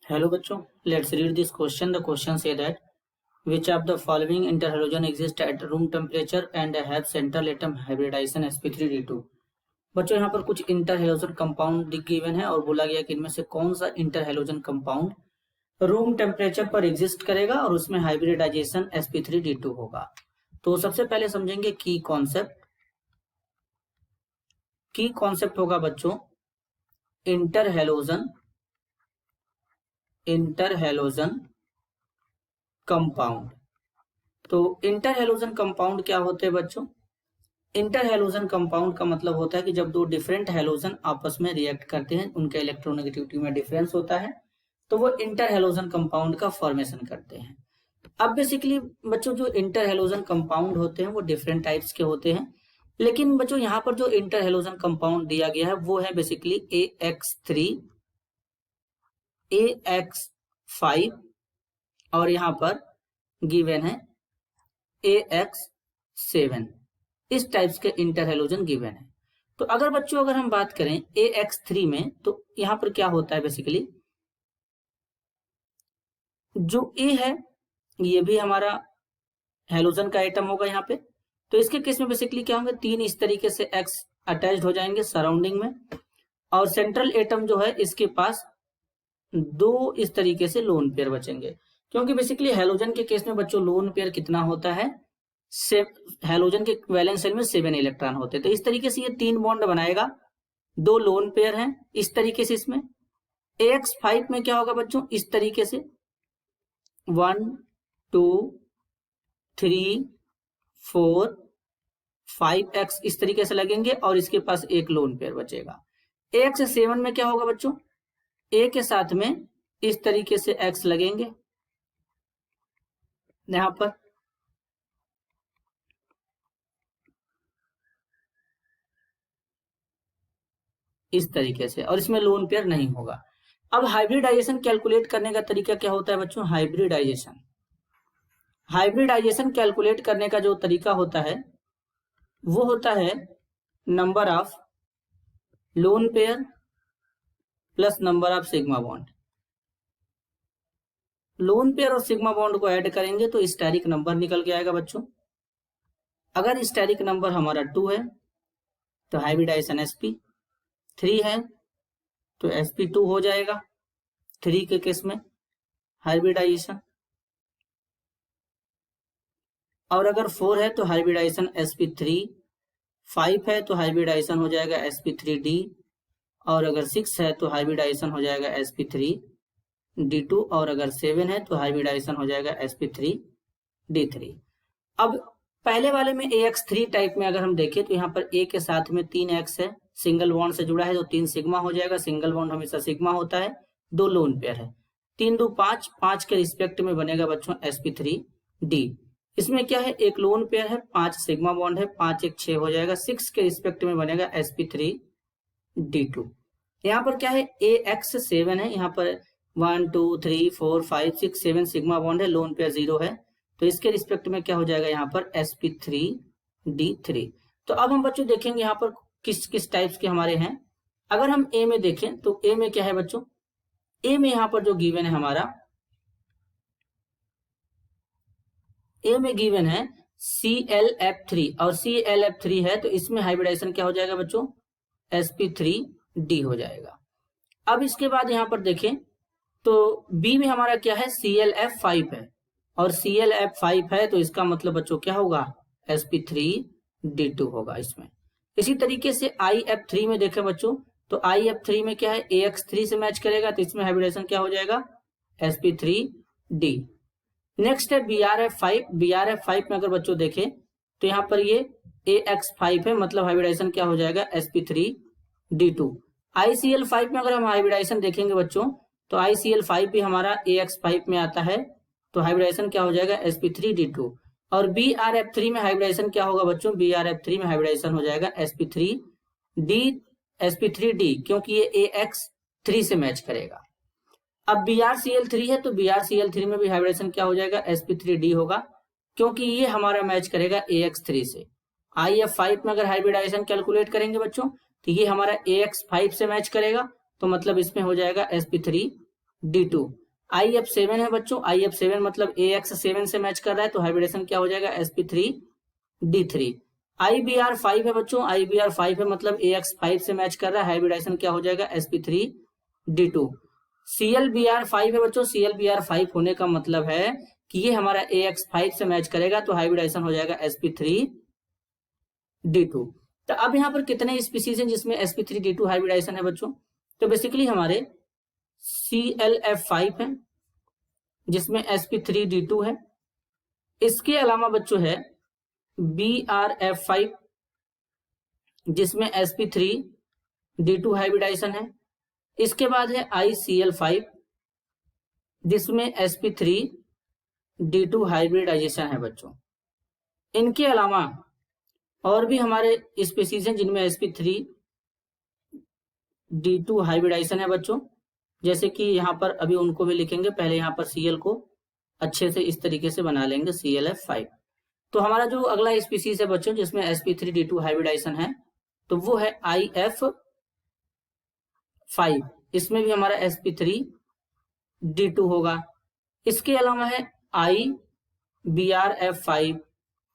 Hello बच्चों, let's read this question. The question say that which of the following interhalogen exist at room temperature and have central atom hybridization sp3d2। बच्चों यहाँ पर कुछ इंटरहेलोजन compound given है और बोला गया कि इनमें से कौन सा इंटरहेलोजन कंपाउंड रूम टेम्परेचर पर एग्जिस्ट करेगा और उसमें हाइब्रिडाइजेशन sp3d2 होगा। तो सबसे पहले समझेंगे की कॉन्सेप्ट होगा बच्चों इंटरहेलोजन कंपाउंड। तो इंटरहेलोजन कंपाउंड क्या होते हैं बच्चों? इंटरहेलोजन कंपाउंड का मतलब होता है कि जब दो डिफरेंट हेलोजन आपस में रिएक्ट करते हैं, उनके इलेक्ट्रोनेगेटिविटी में डिफरेंस होता है, तो वो इंटरहेलोजन कंपाउंड का फॉर्मेशन करते हैं। अब बेसिकली बच्चों जो इंटरहेलोजन कंपाउंड होते हैं वो डिफरेंट टाइप्स के होते हैं, लेकिन बच्चों यहाँ पर जो इंटरहेलोजन कंपाउंड दिया गया है वो है बेसिकली AX3, AX5 और यहाँ पर गिवन है AX7। इस टाइप्स के इंटरहेलोजन गिवन है। तो अगर बच्चों अगर हम बात करें AX3 में, तो यहाँ पर क्या होता है बेसिकली जो A है ये भी हमारा हेलोजन का एटम होगा यहाँ पे। तो इसके केस में बेसिकली क्या होंगे, तीन इस तरीके से X अटैच्ड हो जाएंगे सराउंडिंग में, और सेंट्रल एटम जो है इसके पास दो इस तरीके से लोन पेयर बचेंगे, क्योंकि बेसिकली हेलोजन के केस में बच्चों लोन पेयर कितना होता है, हेलोजन के वैलेंस शेल में 7 इलेक्ट्रॉन होते हैं। तो इस तरीके से ये तीन बॉन्ड बनाएगा, दो लोन पेयर हैं इस तरीके से। इसमें AX5 में क्या होगा बच्चों, इस तरीके से 1 2 3 4 5X इस तरीके से लगेंगे और इसके पास एक लोन पेयर बचेगा। AX7 में क्या होगा बच्चों, A के साथ में इस तरीके से X लगेंगे यहां पर, इस तरीके से, और इसमें लोन पेयर नहीं होगा। अब हाइब्रिडाइजेशन कैलकुलेट करने का तरीका क्या होता है बच्चों, हाइब्रिडाइजेशन कैलकुलेट करने का जो तरीका होता है वो होता है number of lone pair plus number of sigma bond. Lone pair और सिग्मा बॉन्ड को ऐड करेंगे तो स्टेरिक नंबर निकल के आएगा बच्चों। अगर स्टेरिक नंबर हमारा 2 है तो हाइब्रिडाइजेशन sp3 है तो sp2 हो जाएगा 3 के केस में हाइब्रिडाइजेशन, और अगर 4 है तो हाइब्रिडाइजेशन sp3, 5 है तो हाइब्रिडाइजेशन हो जाएगा sp3d, और अगर 6 है तो हाइब्रिडाइजेशन हो जाएगा sp3d2, और अगर 7 है तो हाइब्रिडाइजेशन हो जाएगा sp3d3। अब पहले वाले में AX3 टाइप में अगर हम देखें तो यहाँ पर A के साथ में 3X है, सिंगल बॉन्ड से जुड़ा है तो 3 सिग्मा हो जाएगा। सिंगल बॉन्ड हमेशा सिग्मा होता है, दो लोन पेयर है, 3 2 5, 5 के रिस्पेक्ट में बनेगा बच्चों sp3d। इसमें क्या है, एक लोन पेयर है, 5 सिग्मा बॉन्ड है, 5 1 6 हो जाएगा, 6 के रिस्पेक्ट में बनेगा sp3d2। यहाँ पर क्या है, AX7 है, यहाँ पर 1 2 3 4 5 6 7 सिग्मा बॉन्ड है, लोन पेयर 0 है, तो इसके रिस्पेक्ट में क्या हो जाएगा यहाँ पर sp3d3। तो अब हम बच्चों देखेंगे यहाँ पर किस किस टाइप्स के हमारे हैं। अगर हम A में देखें तो A में क्या है बच्चों, A में यहाँ पर जो गिवन है हमारा, A में गिवन है ClF3, और ClF3 है तो इसमें हाइब्रिडाइजेशन क्या हो जाएगा बच्चों, sp3d हो जाएगा। अब इसके बाद यहाँ पर देखें तो B में हमारा क्या है, ClF5 है, और ClF5 है तो इसका मतलब बच्चों क्या होगा, sp3d2 होगा इसमें। इसी तरीके से IF3 में देखें बच्चों तो IF3 में क्या है, AX3 से मैच करेगा तो इसमें हाइब्रिडाइजेशन क्या हो जाएगा, sp3d। नेक्स्ट है BRF5 में अगर बच्चों देखें तो यहाँ पर ये AX5 है, मतलब हाइब्रिडाइजेशन क्या हो जाएगा, sp3d2। ICl5 में अगर हम हाइब्रिडाइजेशन देखेंगे बच्चों तो ICl5 भी हमारा AX5 में आता है, तो हाइब्रिडाइजेशन क्या हो जाएगा, sp3d2। और BRF3 में हाइब्रिडाइजेशन क्या होगा बच्चों, BRF3 में हाइब्रिडाइजेशन हो जाएगा sp3d, क्योंकि ये AX3 से मैच करेगा। अब BrCl3 है तो BrCl3 में भी हाइब्रिडेशन क्या हो जाएगा, sp3d होगा, क्योंकि ये हमारा मैच करेगा AX3 से। IF5 में अगर हाइब्रिडाइजेशन कैलकुलेट करेंगे बच्चों तो ये हमारा AX5 से मैच करेगा, तो मतलब इसमें हो जाएगा sp3 D2। IF7 है बच्चों, IF7 मतलब AX7 से मैच कर रहा है तो हाइब्रिडाइजेशन क्या हो जाएगा, sp3d3। IBR5 है बच्चों, IBR5 है मतलब AX5 से मैच कर रहा है, हाइब्रिडाइजेशन क्या हो जाएगा, sp3d2। CLBR5 है बच्चों, CLBR5 होने का मतलब है कि ये हमारा AX5 से मैच करेगा तो हाइब्रिडाइजेशन हो जाएगा sp3d2। तो अब यहाँ पर कितने स्पीसीज हैं जिसमें sp3d2 हाइब्रिडाइजेशन है बच्चों, तो बेसिकली हमारे CLF5 है जिसमें sp3d2 है। इसके अलावा बच्चों है BRF5 जिसमें sp3d2 हाइब्रिडाइजेशन है। इसके बाद है ICL5 जिसमें sp3d2 हाइब्रिडाइजेशन है बच्चों। इनके अलावा और भी हमारे स्पीसीज हैं जिनमें sp3d2 हाइब्रिडाइजेशन है बच्चों, जैसे कि यहाँ पर अभी उनको भी लिखेंगे, पहले यहाँ पर Cl को अच्छे से इस तरीके से बना लेंगे, CLF5। तो हमारा जो अगला स्पीसीज है बच्चों जिसमें sp3d2 हाइब्रिडाइजेशन है तो वो है IF5, इसमें भी हमारा sp3d2 होगा। इसके अलावा है IBRF5,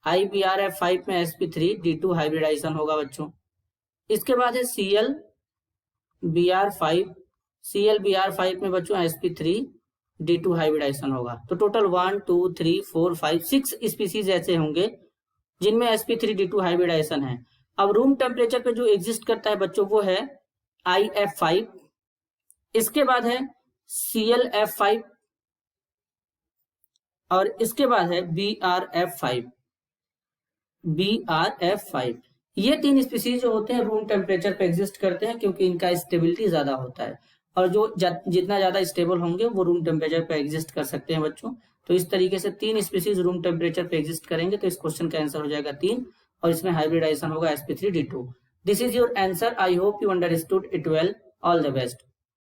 IBRF5 में sp3d2 हाइब्रिडाइजेशन होगा बच्चों। इसके बाद है CLBR5, CLBR5 में बच्चों sp3d2 हाइब्रिडाइजेशन होगा। तो टोटल 1 2 3 4 5 6 स्पीसीज ऐसे होंगे जिनमें sp3d2 हाइब्रिडाइजेशन है। अब रूम टेम्परेचर पे जो एग्जिस्ट करता है बच्चों वो है IF5, इसके बाद है CLF5 और इसके बाद है BRF5। ये तीन स्पीसीज जो होते हैं रूम टेम्परेचर पे एग्जिस्ट करते हैं क्योंकि इनका स्टेबिलिटी ज्यादा होता है और जो जितना ज्यादा स्टेबल होंगे वो रूम टेम्परेचर पे एग्जिस्ट कर सकते हैं बच्चों। तो इस तरीके से तीन स्पीसीज रूम टेम्परेचर पे एग्जिस्ट करेंगे तो इस क्वेश्चन का आंसर हो जाएगा 3 और इसमें हाइब्रिडाइजेशन होगा sp3d2। This is your answer. I hope you understood it well. All the best.